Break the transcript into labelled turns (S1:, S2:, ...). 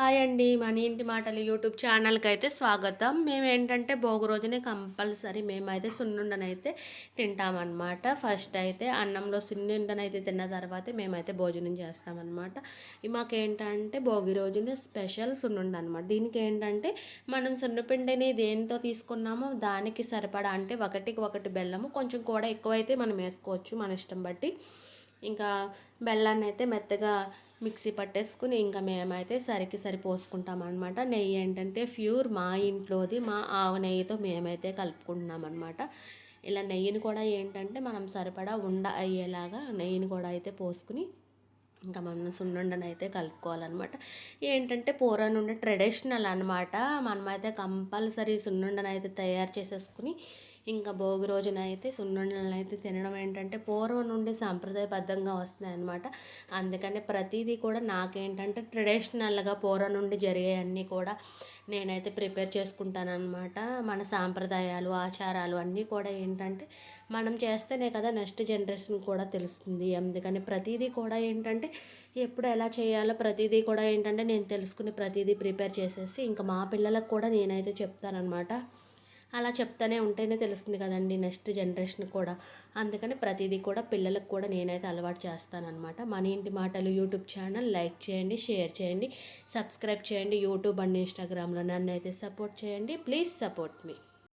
S1: Hi అండి. మన ఇంటి మాటలు యూట్యూబ్ ఛానల్‌కి అయితే స్వాగతం. మేమేంటంటే భోగి రోజునే కంపల్సరీ మేమైతే సున్నుండనైతే తింటామన్నమాట. ఫస్ట్ అయితే అన్నంలో సున్నుండనైతే తిన్న తర్వాతే మేమైతే భోజనం చేస్తామన్నమాట. మాకేంటంటే భోగి రోజునే స్పెషల్ సున్నుండ అనమాట. దీనికేంటంటే మనం సున్నపిండిని దేనితో తీసుకున్నామో దానికి సరిపడా అంటే ఒకటికి ఒకటి బెల్లము, కొంచెం కూడా ఎక్కువైతే మనం వేసుకోవచ్చు మన ఇష్టం బట్టి. ఇంకా బెల్లాన్ని అయితే మెత్తగా మిక్సీ పట్టేసుకుని ఇంకా మేమైతే సరి పోసుకుంటాం అనమాట. నెయ్యి ఏంటంటే ప్యూర్ మా ఇంట్లోది, మా ఆవు నెయ్యితో మేమైతే కలుపుకుంటున్నాం అనమాట. ఇలా నెయ్యిని కూడా ఏంటంటే మనం సరిపడా అయ్యేలాగా నెయ్యిని కూడా అయితే పోసుకుని ఇంకా మనం సున్నుండను అయితే కలుపుకోవాలన్నమాట. ఏంటంటే పూర్వం నుండి ట్రెడిషనల్ అనమాట. మనమైతే కంపల్సరీ సున్నుండను అయితే తయారు చేసేసుకుని ఇంకా భోగి రోజున అయితే సున్నుండలను అయితే తినడం ఏంటంటే పూర్వం నుండి సాంప్రదాయబద్ధంగా వస్తున్నాయి అనమాట. అందుకని ప్రతిదీ కూడా నాకేంటంటే ట్రెడిషనల్గా పూర్వం నుండి జరిగేవన్నీ కూడా నేనైతే ప్రిపేర్ చేసుకుంటానన్నమాట. మన సాంప్రదాయాలు ఆచారాలు అన్నీ కూడా ఏంటంటే మనం చేస్తేనే కదా నెక్స్ట్ జనరేషన్ కూడా తెలుస్తుంది. అందుకని ప్రతిదీ కూడా ఏంటంటే ఎప్పుడు ఎలా చేయాలో ప్రతిదీ కూడా ఏంటంటే నేను తెలుసుకుని ప్రతిదీ ప్రిపేర్ చేసేసి ఇంకా మా పిల్లలకు కూడా నేనైతే చెప్తానన్నమాట. అలా చెప్తానే ఉంటేనే తెలుస్తుంది కదండి నెక్స్ట్ జనరేషన్ కూడా. అందుకని ప్రతిదీ కూడా పిల్లలకు కూడా నేనైతే అలవాటు చేస్తానన్నమాట. మన ఇంటి మాటలు యూట్యూబ్ ఛానల్ లైక్ చేయండి, షేర్ చేయండి, సబ్స్క్రైబ్ చేయండి. యూట్యూబ్ అండ్ ఇన్స్టాగ్రామ్లో నన్ను అయితే సపోర్ట్ చేయండి. Please support me.